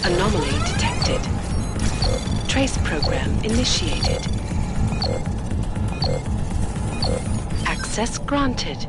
Anomaly detected. Trace program initiated. Access granted.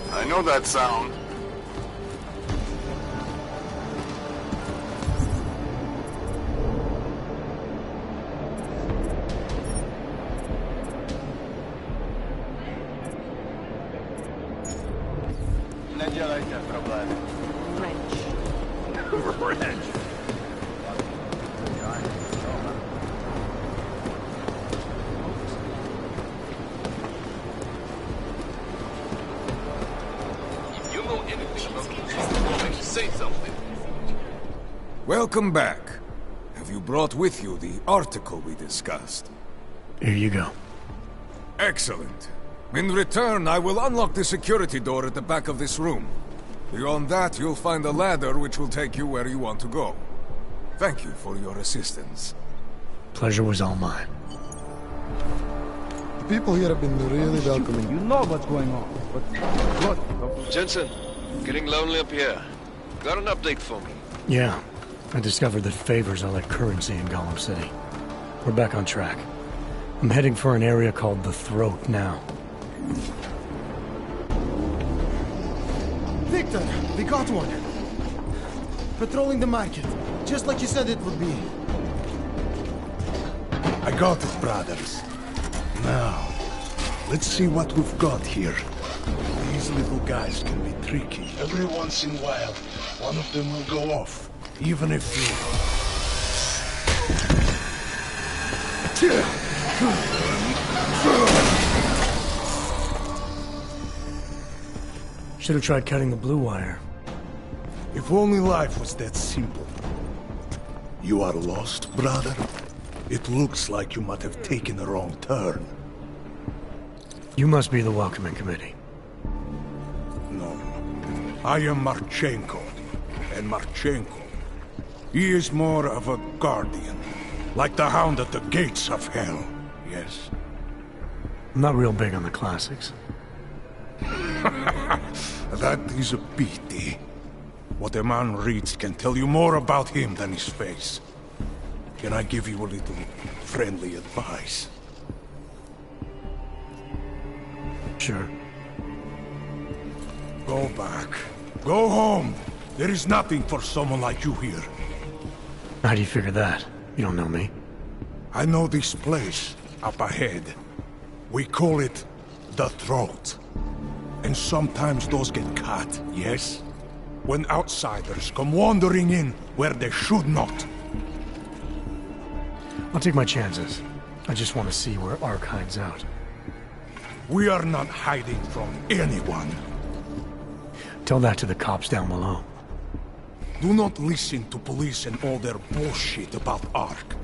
I know that sound. Не делайте проблем. Wrench. If you know anything about this, say something. Welcome back. Have you brought with you the article we discussed? Here you go. Excellent. In return, I will unlock the security door at the back of this room. Beyond that, you'll find a ladder which will take you where you want to go. Thank you for your assistance. Pleasure was all mine. The people here have been really welcoming. You know what's going on, but good. Jensen, getting lonely up here. Got an update for me? Yeah, I discovered that favors are like currency in Gollum City. We're back on track. I'm heading for an area called the Throat now. Victor, we got one. Patrolling the market, just like you said it would be. I got it, brothers. Now, let's see what we've got here. These little guys can be tricky. Every once in a while, one of them will go off, even if you... Should have tried cutting the blue wire. If only life was that simple. You are lost, brother? It looks like you might have taken a wrong turn. You must be the welcoming committee. No. I am Marchenko. And Marchenko, he is more of a guardian. Like the hound at the gates of hell. Yes? I'm not real big on the classics. That is a pity. What a man reads can tell you more about him than his face. Can I give you a little friendly advice? Sure. Go back. Go home. There is nothing for someone like you here. How do you figure that? You don't know me. I know this place, up ahead. We call it the Throat. And sometimes those get cut, yes? When outsiders come wandering in where they should not. I'll take my chances. I just want to see where Ark hides out. We are not hiding from anyone. Tell that to the cops down below. Do not listen to police and all their bullshit about Ark.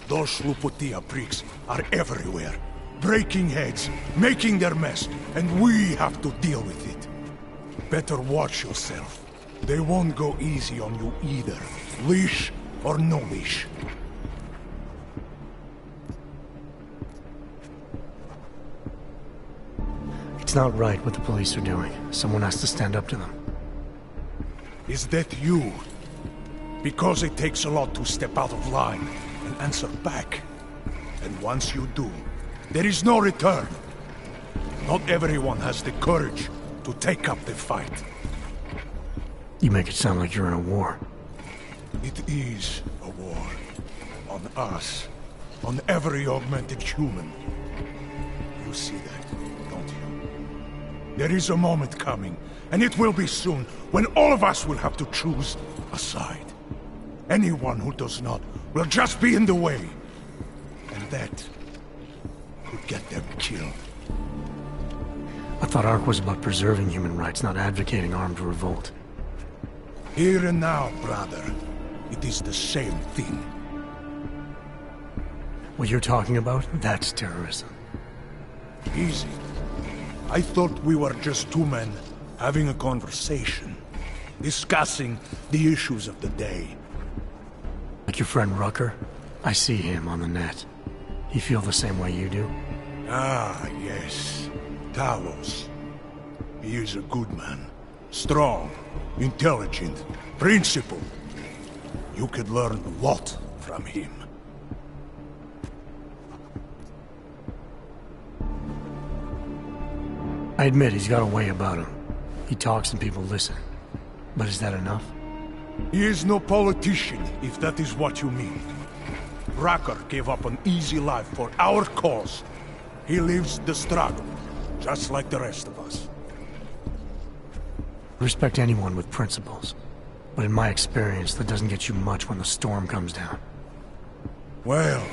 Those Luputia pricks are everywhere, breaking heads, making their mess, and we have to deal with it. Better watch yourself. They won't go easy on you either, leash or no leash. It's not right what the police are doing. Someone has to stand up to them. Is that you? Because it takes a lot to step out of line and answer back. And once you do, there is no return. Not everyone has the courage to take up the fight. You make it sound like you're in a war. It is a war. On us. On every augmented human. You see that, don't you? There is a moment coming, and it will be soon, when all of us will have to choose a side. Anyone who does not will just be in the way. And that could get them killed. I thought Ark was about preserving human rights, not advocating armed revolt. Here and now, brother, it is the same thing. What you're talking about, that's terrorism. Easy. I thought we were just two men having a conversation, discussing the issues of the day. Like your friend Rucker? I see him on the net. He feel the same way you do? Ah, yes. Talos. He is a good man. Strong, intelligent, principled. You could learn a lot from him. I admit he's got a way about him. He talks and people listen. But is that enough? He is no politician, if that is what you mean. Rucker gave up an easy life for our cause. He lives the struggle, just like the rest of us. I respect anyone with principles. But in my experience, that doesn't get you much when the storm comes down. Well,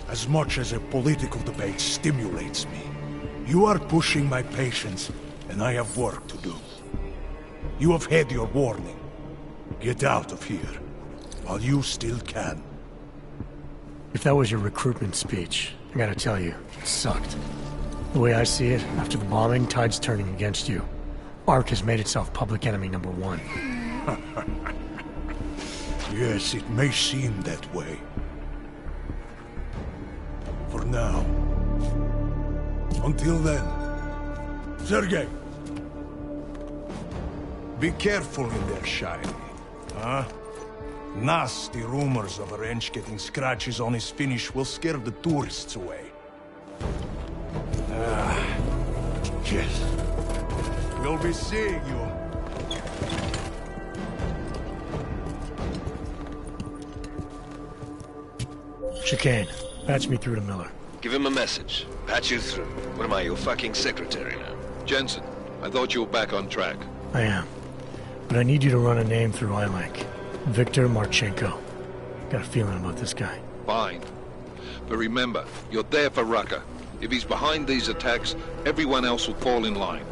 as much as a political debate stimulates me, you are pushing my patience, and I have work to do. You have had your warning. Get out of here, while you still can. If that was your recruitment speech, I gotta tell you, it sucked. The way I see it, after the bombing, tide's turning against you. Ark has made itself public enemy number one. Yes, it may seem that way. For now. Until then. Sergei! Be careful in there, Shiny. Huh? Nasty rumors of a wrench getting scratches on his finish will scare the tourists away. Ah, yes. We'll be seeing you. Chicane, patch me through to Miller. Give him a message. Patch you through. What am I, your fucking secretary now? Jensen, I thought you were back on track. I am. But I need you to run a name through iLink. Victor Marchenko. Got a feeling about this guy. Fine. But remember, you're there for Rucker. If he's behind these attacks, everyone else will fall in line.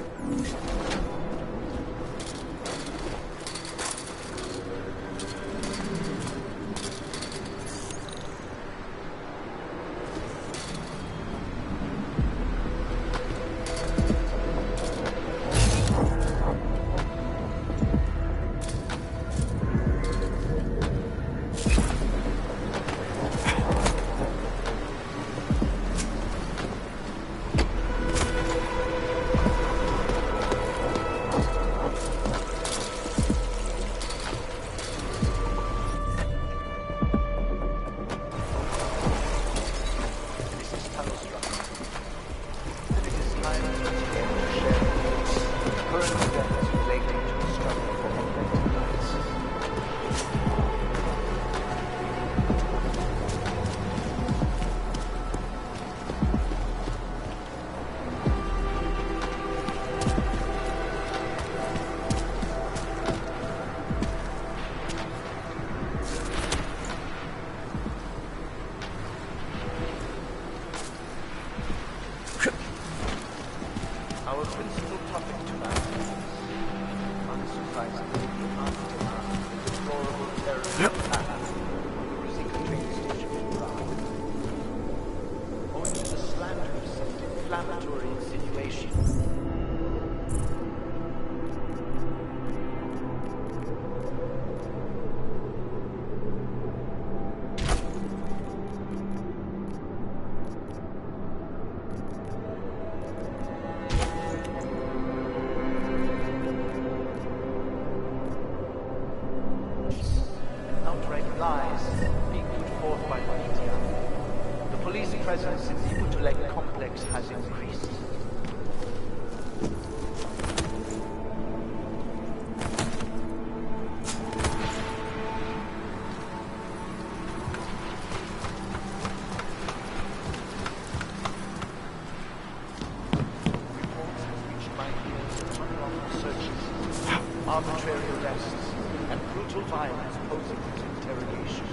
arbitrary arrests, and brutal violence posing as interrogation.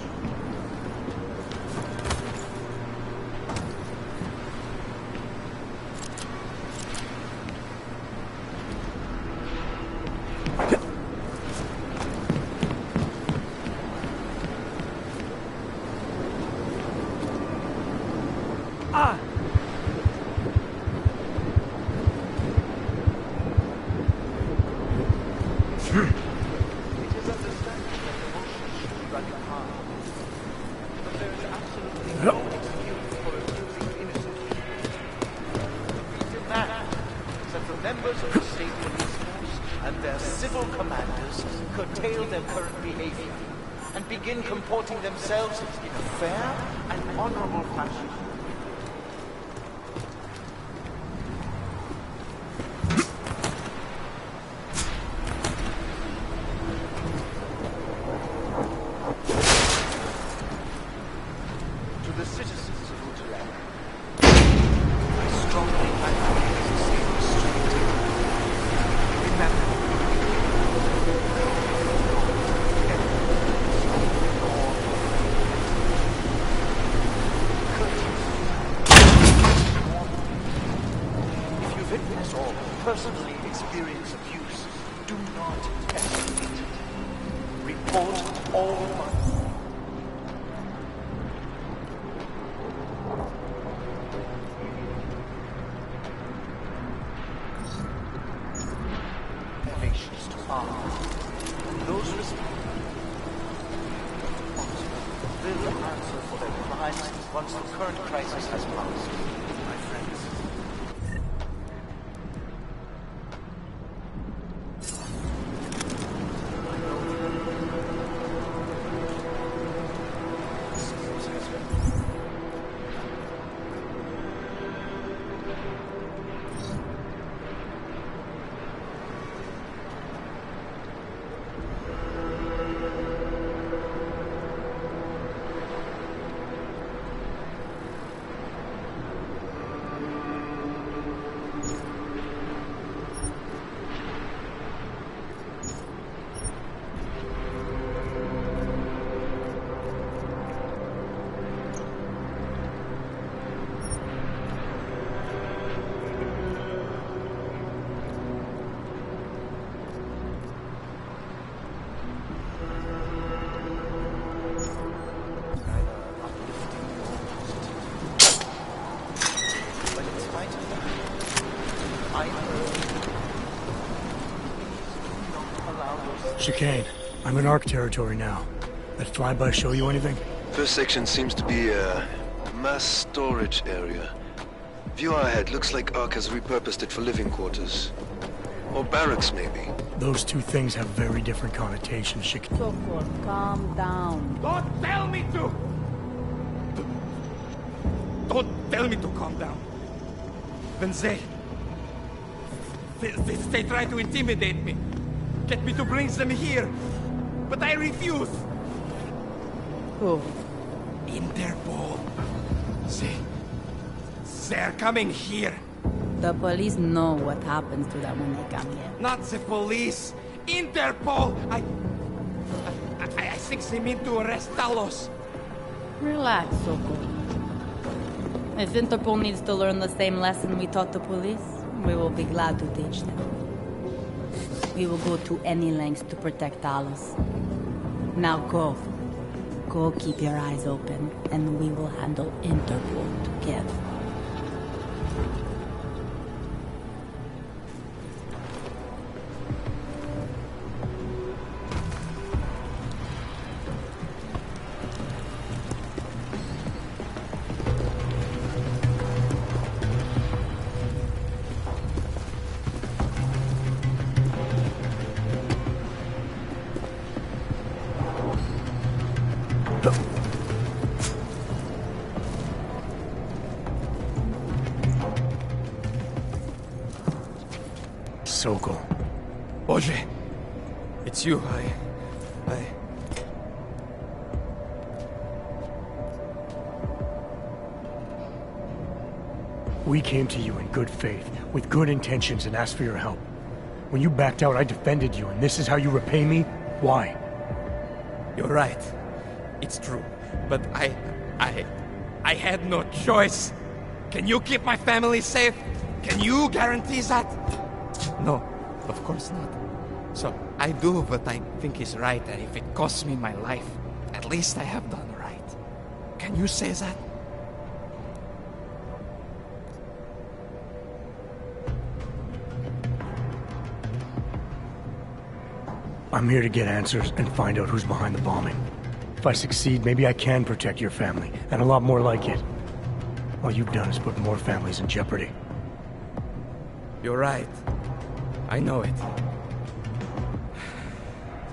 Members of the state police force and their civil commanders curtail their current behavior and begin comporting themselves in a fair and honorable fashion. To the citizens of Utrecht, I strongly advocate the same restraint. Remember, if you witness or personally experience abuse, do not escalate. Report all violence. Nations to arms, and those responsible will answer for their crimes once the current crisis has passed, my friends. Chicane, I'm in ARC territory now. That flyby show you anything? First section seems to be a mass storage area. View ahead looks like ARC has repurposed it for living quarters. Or barracks, maybe. Those two things have very different connotations, Chicane. Sokol, calm down. Don't tell me to! Don't tell me to calm down. When they try to intimidate me. Get me to bring them here. But I refuse. Who? Interpol. They're coming here. The police know what happens to them when they come here. Not the police. Interpol. I think they mean to arrest Talos. Relax, Sokol. If Interpol needs to learn the same lesson we taught the police, we will be glad to teach them. We will go to any lengths to protect Talos. Now go. Go keep your eyes open, and we will handle Interpol together. Sokol. Boże, it's you. We came to you in good faith, with good intentions, and asked for your help. When you backed out, I defended you, and this is how you repay me? Why? You're right. It's true. But I had no choice. Can you keep my family safe? Can you guarantee that? No, of course not. So I do what I think is right, and if it costs me my life, at least I have done right. Can you say that? I'm here to get answers and find out who's behind the bombing. If I succeed, maybe I can protect your family, and a lot more like it. All you've done is put more families in jeopardy. You're right. I know it.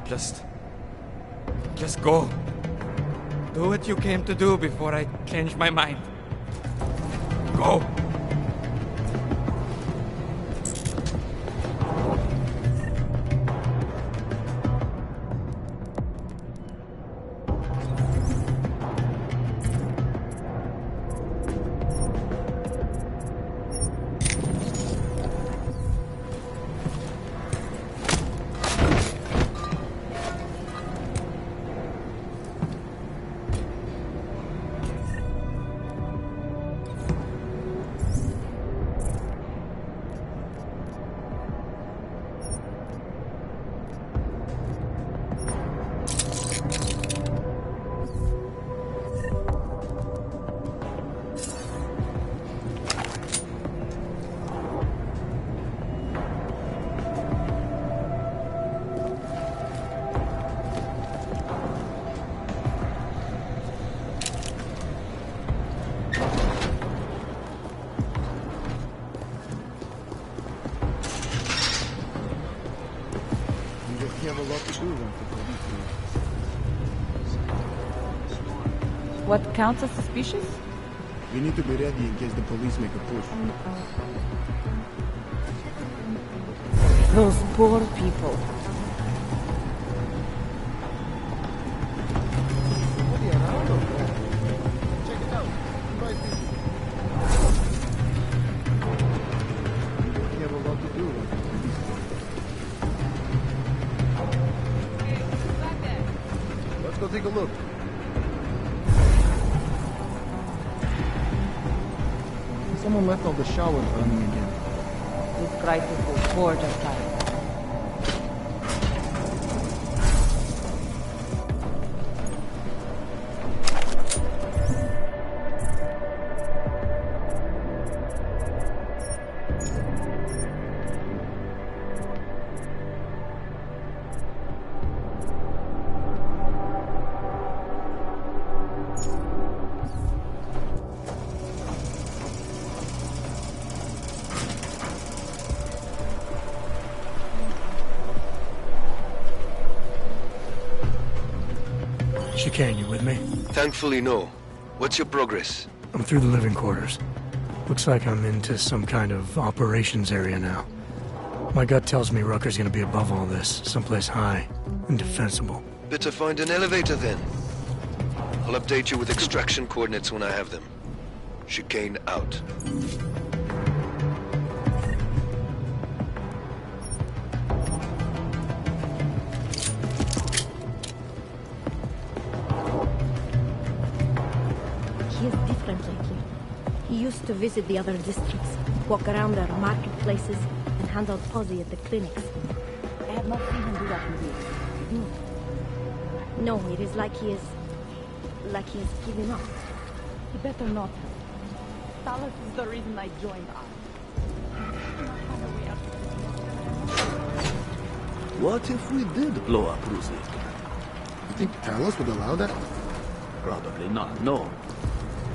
Just go. Do what you came to do before I change my mind. Go! You have a lot to do once the police leave. What counts as suspicious? We need to be ready in case the police make a push. Those poor people. Check it out. Right here. You have a lot to do once the police leave. Let's go take a look. Someone left all the showers running again. This crisis will forge our time. Chicane, you with me? Thankfully, no. What's your progress? I'm through the living quarters. Looks like I'm into some kind of operations area now. My gut tells me Rucker's gonna be above all this, someplace high and defensible. Better find an elevator then. I'll update you with extraction coordinates when I have them. Chicane out. He is different lately. He used to visit the other districts, walk around their marketplaces, and hand out posse at the clinics. I have not seen him do that in years. No, it is like he is given up. He better not have. Talos is the reason I joined us. What if we did blow up Ruzi? You think Talos would allow that? Probably not, no.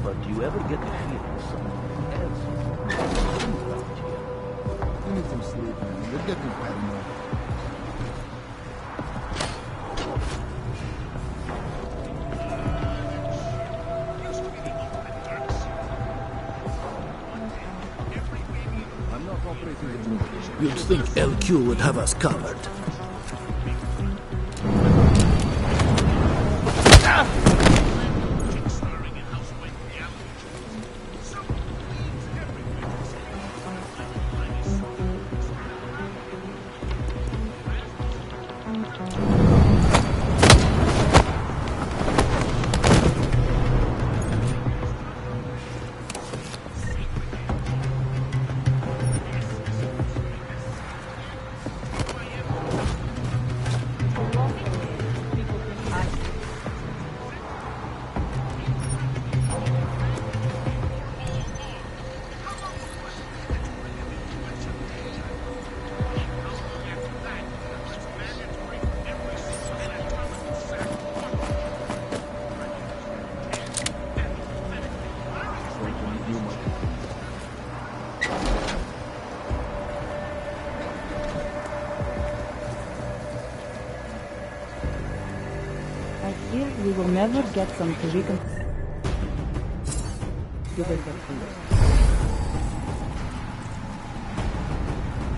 But do you ever get the feeling someone else is around here? You need some sleep, man. You're getting paranoid. I'm not operating with English. You'd think LQ would have us covered. Here, we will never get some Tarikan.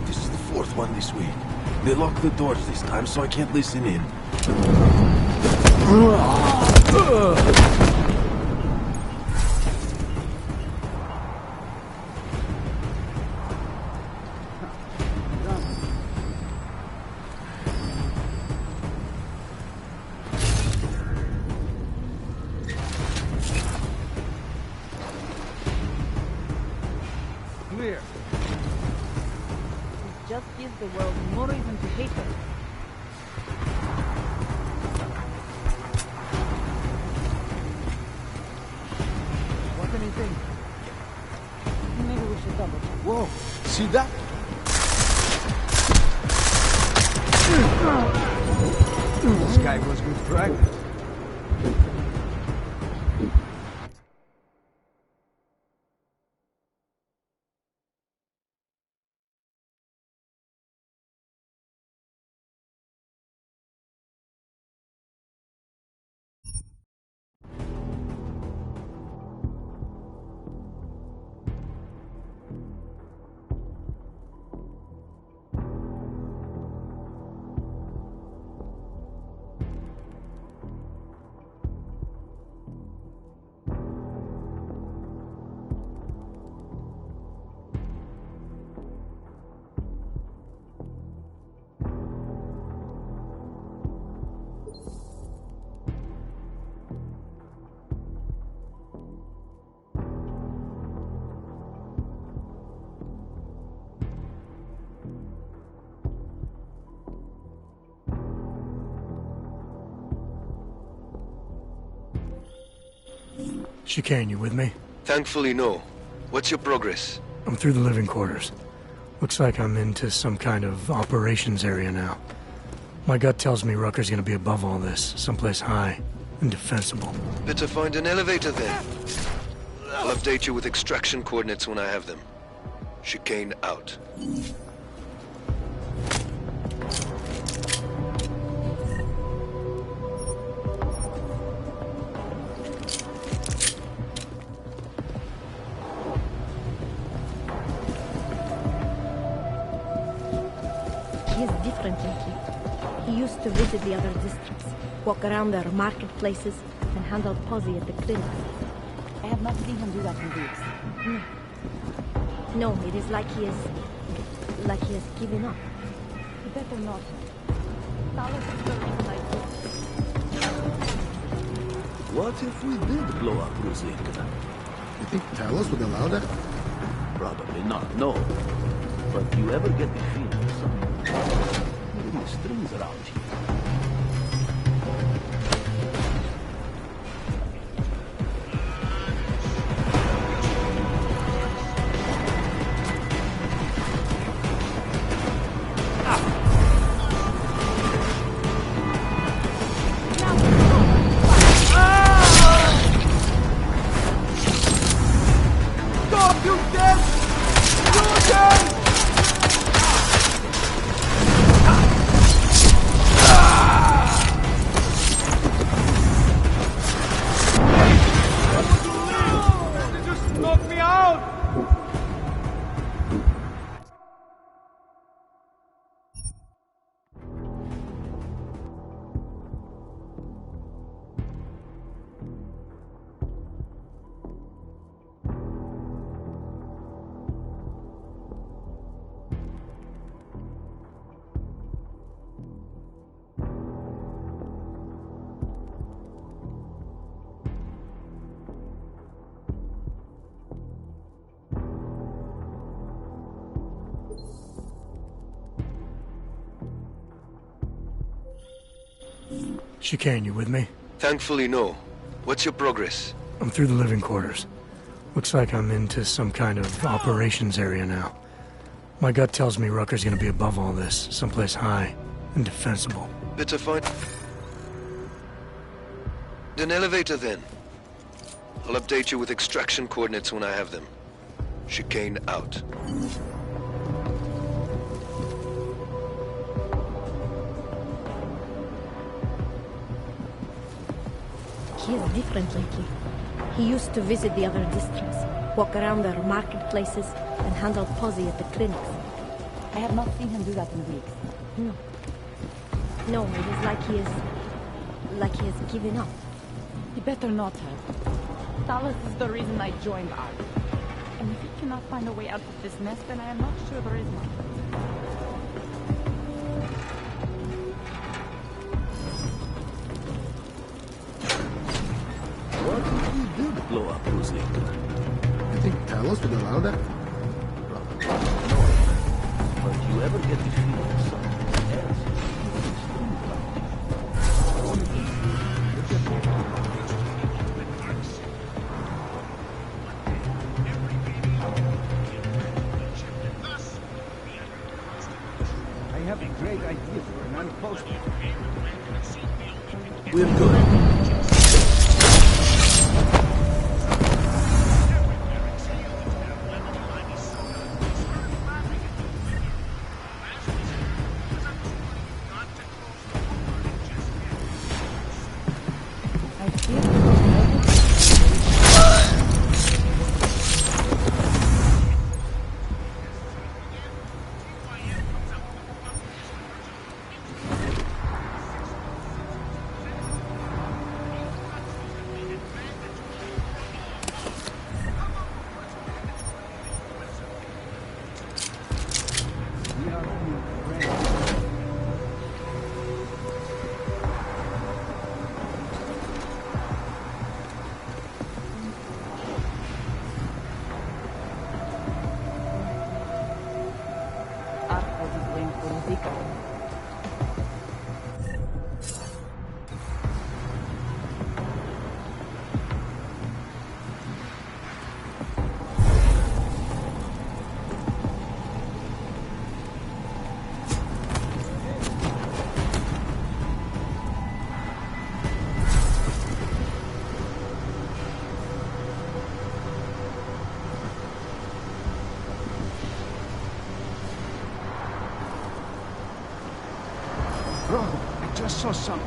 This is the fourth one this week. They locked the doors this time, so I can't listen in. Clear. It just gives the world more reason to hate us. What anything? Maybe we should double check. Whoa, see that? This guy was good practice. Chicane, you with me? Thankfully, no. What's your progress? I'm through the living quarters. Looks like I'm into some kind of operations area now. My gut tells me Rucker's gonna be above all this, someplace high and defensible. Better find an elevator then. I'll update you with extraction coordinates when I have them. Chicane out. He is different lately. He used to visit the other districts, walk around their marketplaces, and handle posse at the clinics. I have not seen him do that in weeks. No, it is like he has given up. You better not. Talos is building like this. What if we did blow up Ruzicka? You think Talos would allow that? Probably not, no. But do you ever get the feeling some maybe strings around here? Chicane, you with me? Thankfully, no. What's your progress? I'm through the living quarters. Looks like I'm into some kind of operations area now. My gut tells me Rucker's gonna be above all this, someplace high and defensible. Better find an elevator then. I'll update you with extraction coordinates when I have them. Chicane out. He is different lately. He used to visit the other districts, walk around their marketplaces, and handle posse at the clinics. I have not seen him do that in weeks. No. No, it is like he is... like he has given up. He better not have. Talos is the reason I joined ARC. And if he cannot find a way out of this mess, then I am not sure there is one. What if we did blow up Rosita? You think Talos would allow that? No. But you ever get the feeling something else is true about you? I have a great idea for an unpost. We're good. Bro, I just saw something.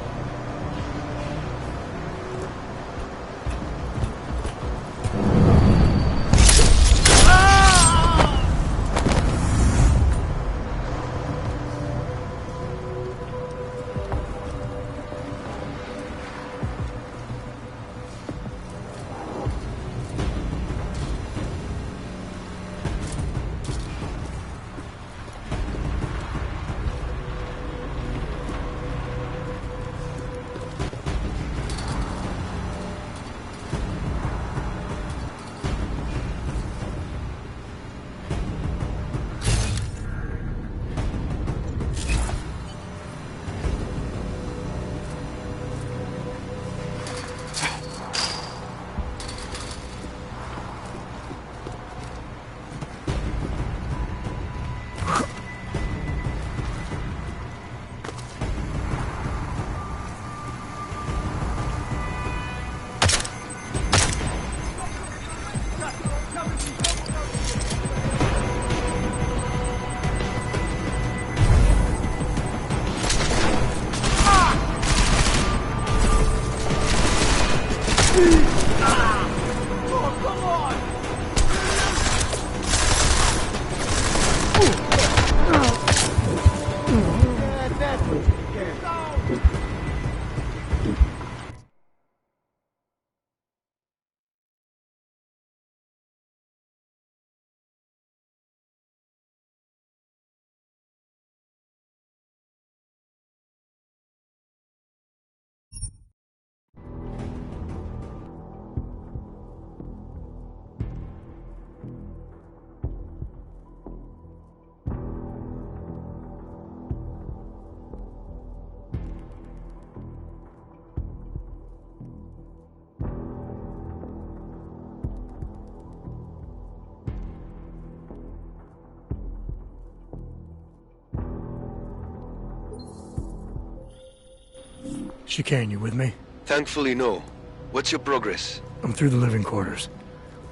Chicane, you with me? Thankfully, no. What's your progress? I'm through the living quarters.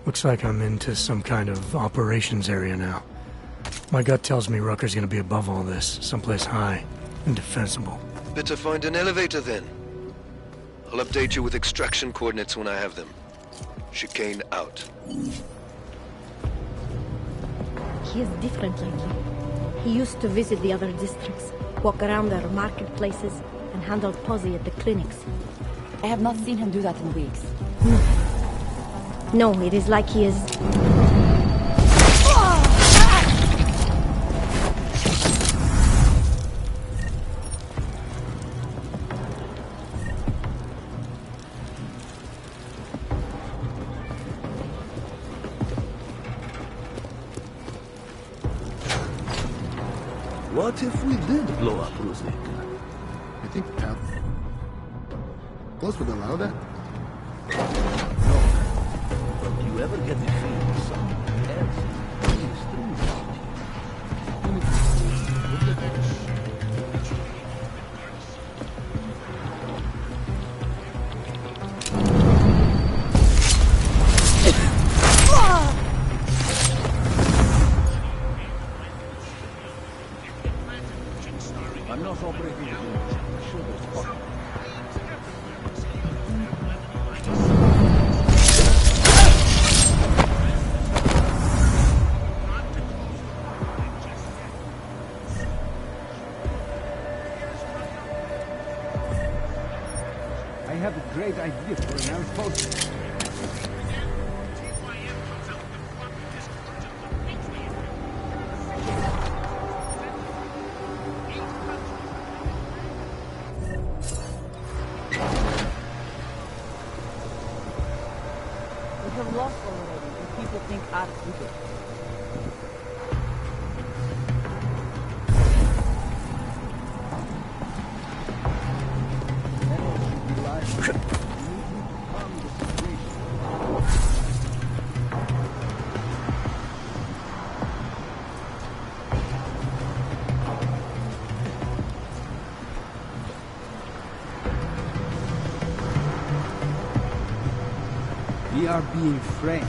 Looks like I'm into some kind of operations area now. My gut tells me Rucker's gonna be above all this, someplace high and defensible. Better find an elevator then. I'll update you with extraction coordinates when I have them. Chicane out. He is different lately. He used to visit the other districts, walk around their marketplaces, and handle posse at the clinics. I have not seen him do that in weeks. No, it is like he is... What if we did blow up Rusnik? I think Palos would allow that? Don't you ever get the feeling someone else is extremely I'm not operating the unit. Sure, there's possible. I have a great idea for an outpost. We have lost already, and people think Ark did it. We are being framed.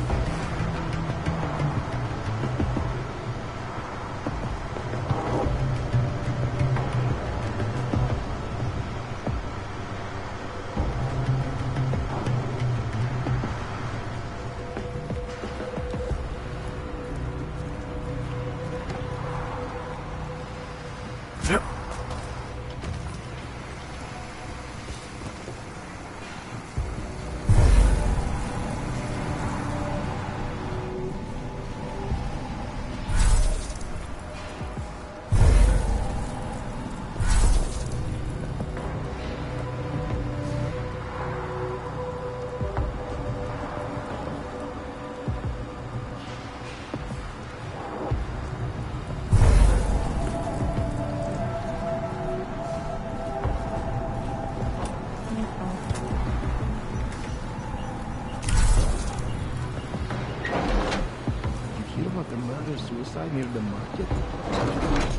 Suicide near the market?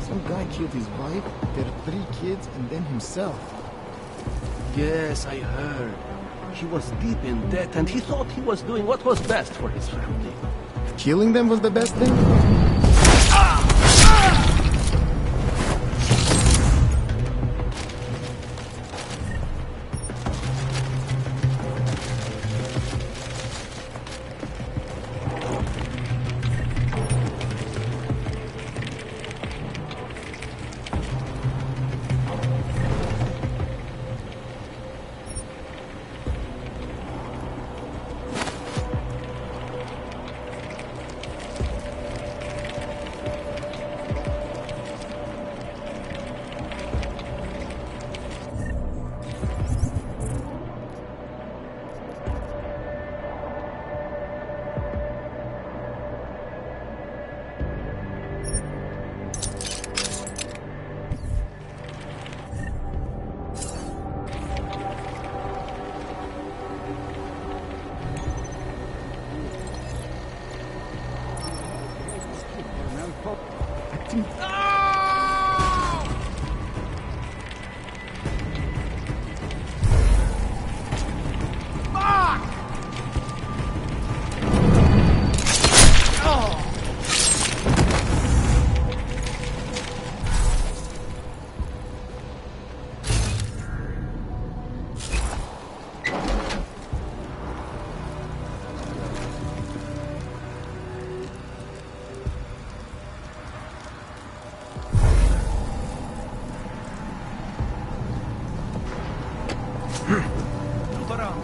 Some guy killed his wife, their 3 kids, and then himself. Yes, I heard. He was deep in debt and he thought he was doing what was best for his family. Killing them was the best thing? Look around.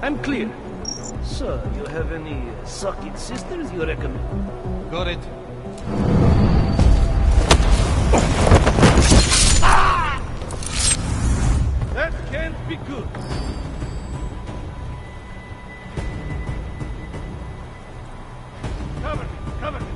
I'm clear. So, you have any sucking sisters you recommend? Got it. That can't be good. Cover me, cover me.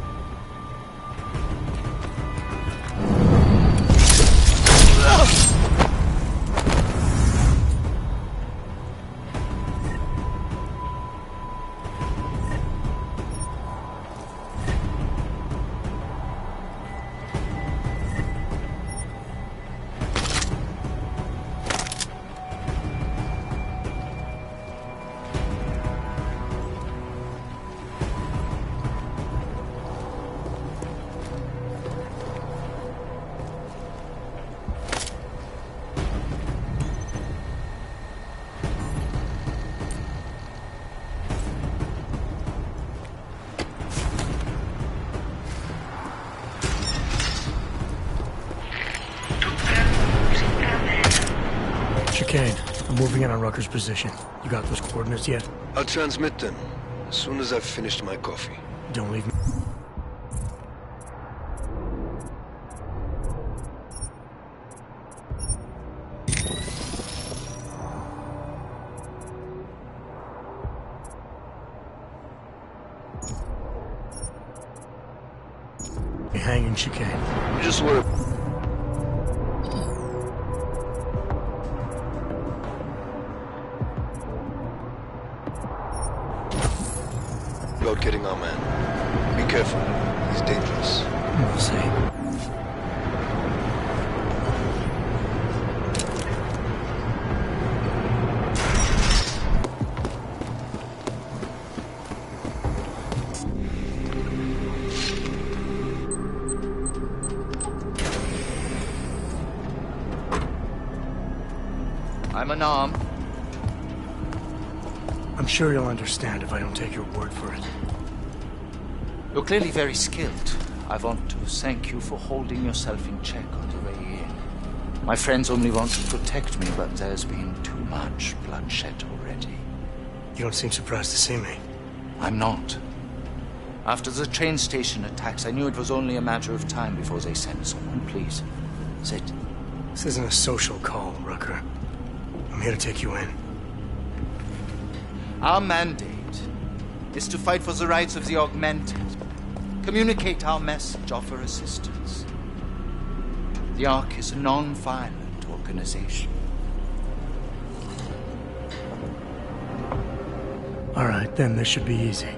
Chicane, I'm moving in on Rucker's position. You got those coordinates yet? I'll transmit them as soon as I've finished my coffee. Don't leave me. You're hanging, Chicane. You just were... about getting our man. Be careful. He's dangerous. We'll see. I'm unarmed. I'm sure you'll understand if I don't take your word for it. You're clearly very skilled. I want to thank you for holding yourself in check on the way in. My friends only want to protect me, but there's been too much bloodshed already. You don't seem surprised to see me. I'm not. After the train station attacks, I knew it was only a matter of time before they sent someone. Please, sit. This isn't a social call, Rucker. I'm here to take you in. Our mandate is to fight for the rights of the augmented. Communicate our message, offer assistance. The Ark is a non-violent organization. All right, then this should be easy.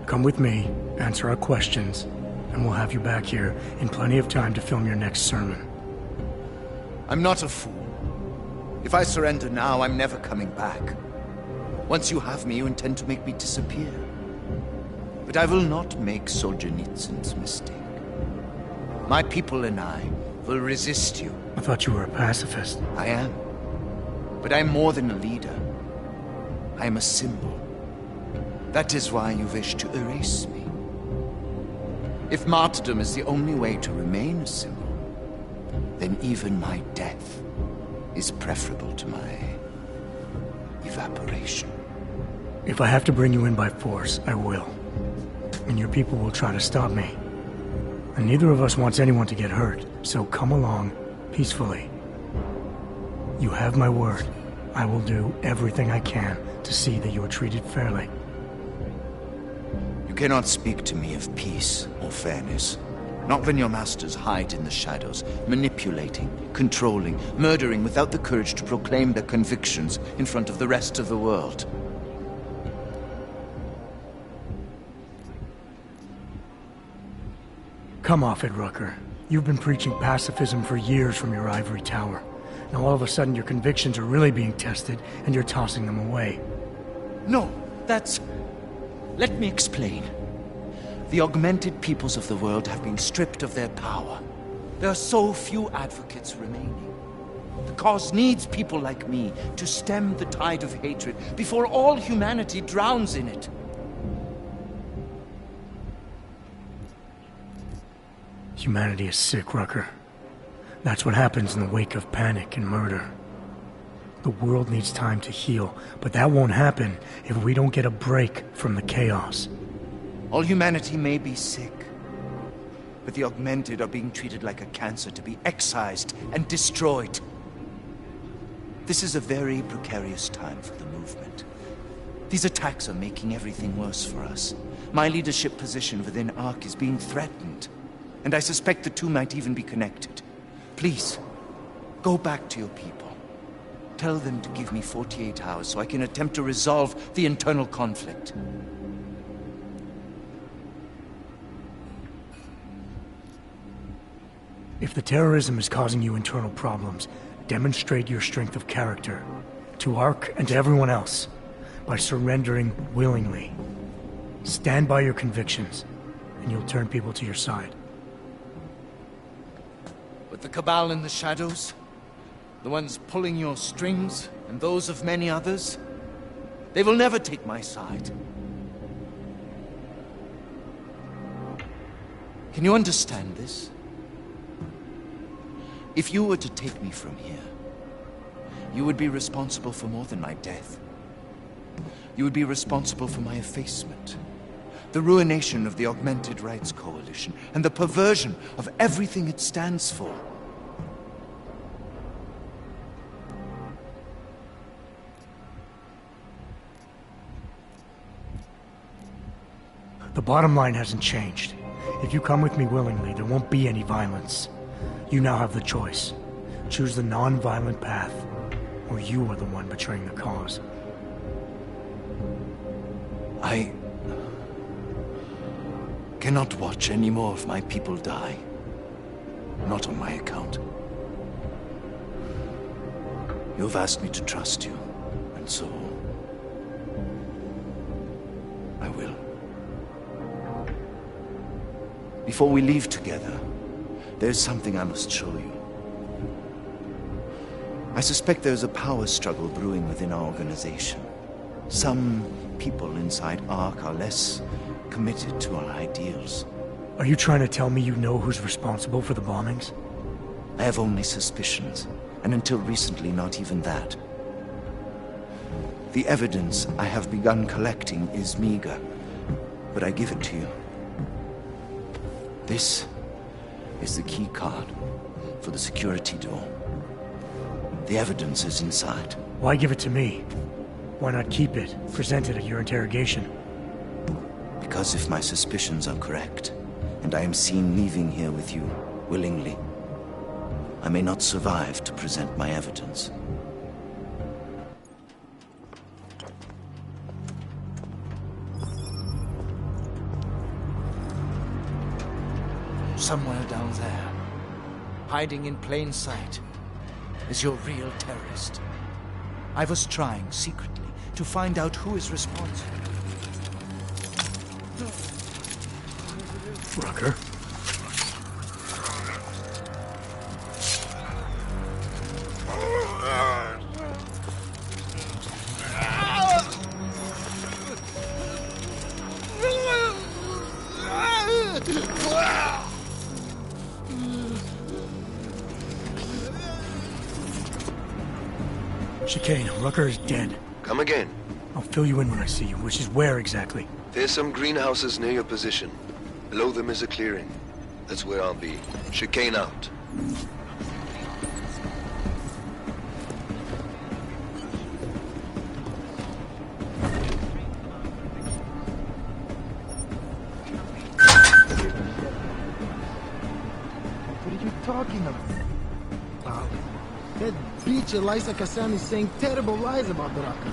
Come with me, answer our questions, and we'll have you back here in plenty of time to film your next sermon. I'm not a fool. If I surrender now, I'm never coming back. Once you have me, you intend to make me disappear. But I will not make Solzhenitsyn's mistake. My people and I will resist you. I thought you were a pacifist. I am. But I'm more than a leader. I am a symbol. That is why you wish to erase me. If martyrdom is the only way to remain a symbol, then even my death is preferable to my evaporation. If I have to bring you in by force, I will. And your people will try to stop me. And neither of us wants anyone to get hurt, so come along peacefully. You have my word. I will do everything I can to see that you are treated fairly. You cannot speak to me of peace or fairness. Not when your masters hide in the shadows, manipulating, controlling, murdering without the courage to proclaim their convictions in front of the rest of the world. Come off it, Rucker. You've been preaching pacifism for years from your ivory tower. Now all of a sudden your convictions are really being tested, and you're tossing them away. No, that's... Let me explain. The augmented peoples of the world have been stripped of their power. There are so few advocates remaining. The cause needs people like me to stem the tide of hatred before all humanity drowns in it. Humanity is sick, Rucker. That's what happens in the wake of panic and murder. The world needs time to heal, but that won't happen if we don't get a break from the chaos. All humanity may be sick, but the augmented are being treated like a cancer to be excised and destroyed. This is a very precarious time for the movement. These attacks are making everything worse for us. My leadership position within ARC is being threatened, and I suspect the two might even be connected. Please, go back to your people. Tell them to give me 48 hours so I can attempt to resolve the internal conflict. If the terrorism is causing you internal problems, demonstrate your strength of character to ARC and to everyone else by surrendering willingly. Stand by your convictions, and you'll turn people to your side. But the Cabal in the shadows, the ones pulling your strings, and those of many others, they will never take my side. Can you understand this? If you were to take me from here, you would be responsible for more than my death. You would be responsible for my effacement, the ruination of the Augmented Rights Coalition, and the perversion of everything it stands for. The bottom line hasn't changed. If you come with me willingly, there won't be any violence. You now have the choice. Choose the non-violent path, or you are the one betraying the cause. I cannot watch any more of my people die. Not on my account. You've asked me to trust you, and so I will. Before we leave together, there's something I must show you. I suspect there's a power struggle brewing within our organization. Some people inside ARC are less committed to our ideals. Are you trying to tell me you know who's responsible for the bombings? I have only suspicions, and until recently not even that. The evidence I have begun collecting is meager, but I give it to you. This is the key card for the security door. The evidence is inside. Why give it to me? Why not keep it, present it at your interrogation? Because if my suspicions are correct, and I am seen leaving here with you willingly, I may not survive to present my evidence. Somewhere down there, hiding in plain sight, is your real terrorist. I was trying secretly to find out who is responsible. Rucker? Chicane, Rucker is dead. Come again. I'll fill you in when I see you, which is where exactly? There's some greenhouses near your position. Below them is a clearing. That's where I'll be. Chicane out. What are you talking about? Wow. That bitch Elisa Kassan is saying terrible lies about the Rocker.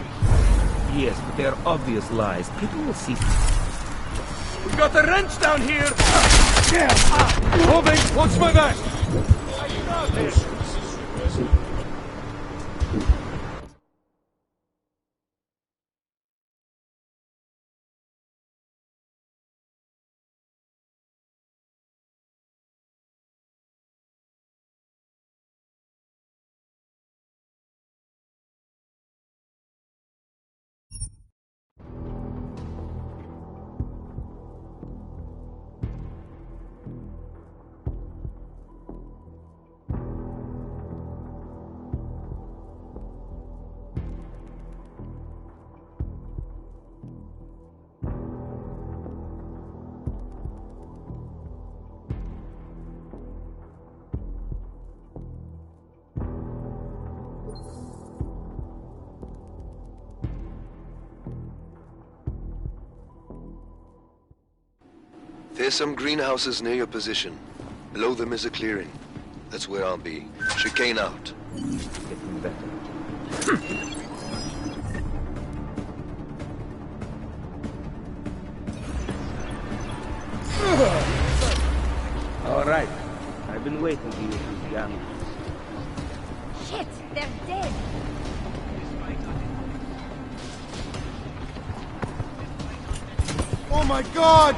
Yes, but they're obvious lies. People will see. We've got a wrench down here! Moving! Watch my back! There's some greenhouses near your position. Below them is a clearing. That's where I'll be. Chicane out. Getting better. All right. I've been waiting to use these guns. Shit, they're dead. Oh my god!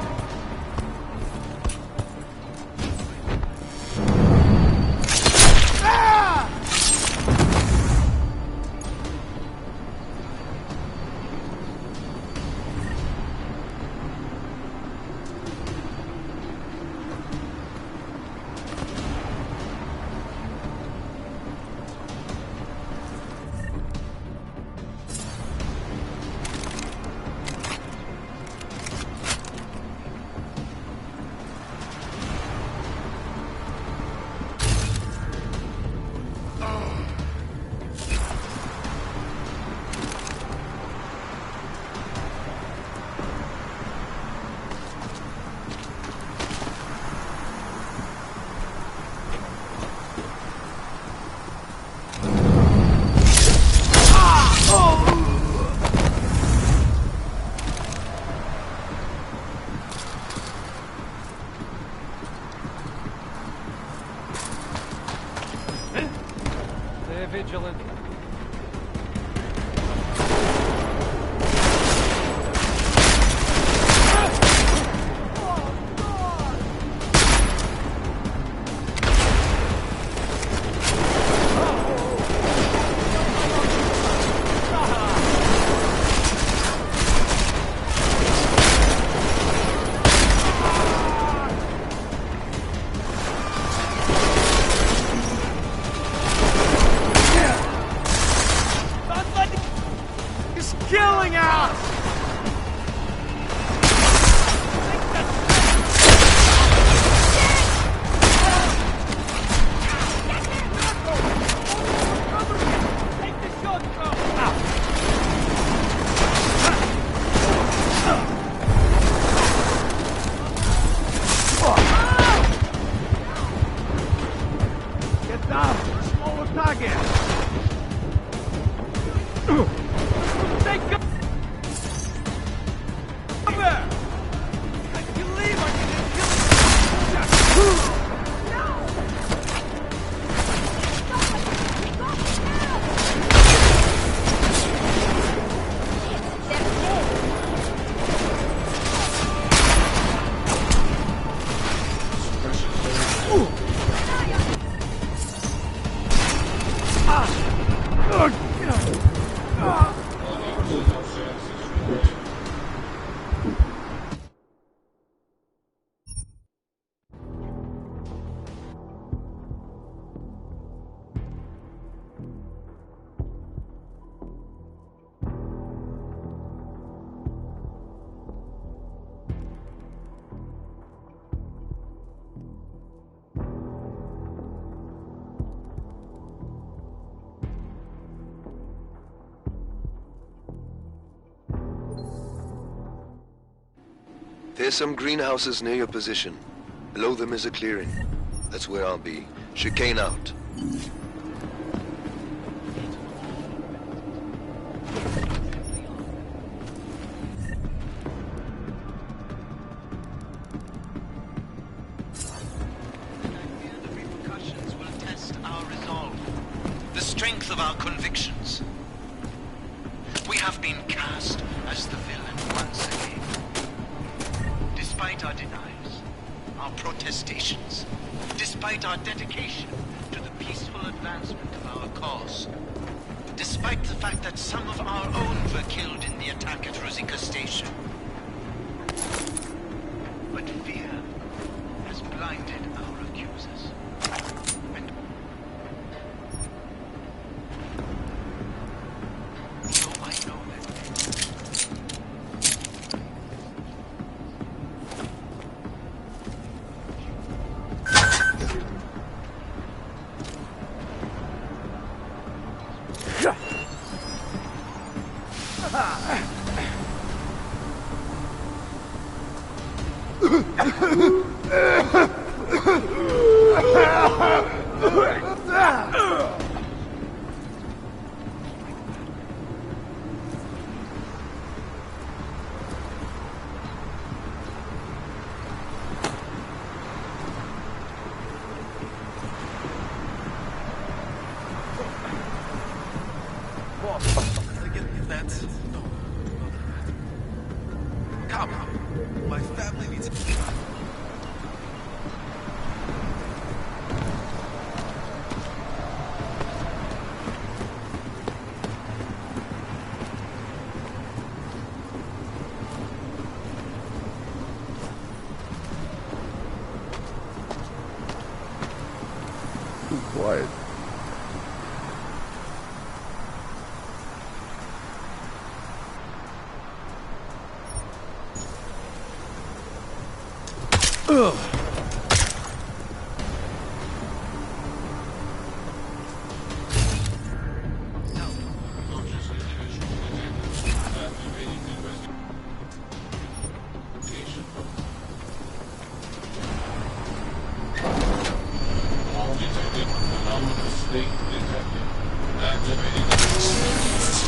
Ah! Stay vigilant. Killing us! Get down! Smaller target! Take cover! I believe I can kill you! There's some greenhouses near your position. Below them is a clearing. That's where I'll be. Chicane out. The strength of our convictions. We have been cast as the villain once again. Despite our denials, our protestations, despite our dedication to the peaceful advancement of our cause, despite the fact that some of our own were killed in the attack at Rosika Station. But fear has blinded our accusers. And so I know that too quiet. Ugh. Mistake detected. Activating.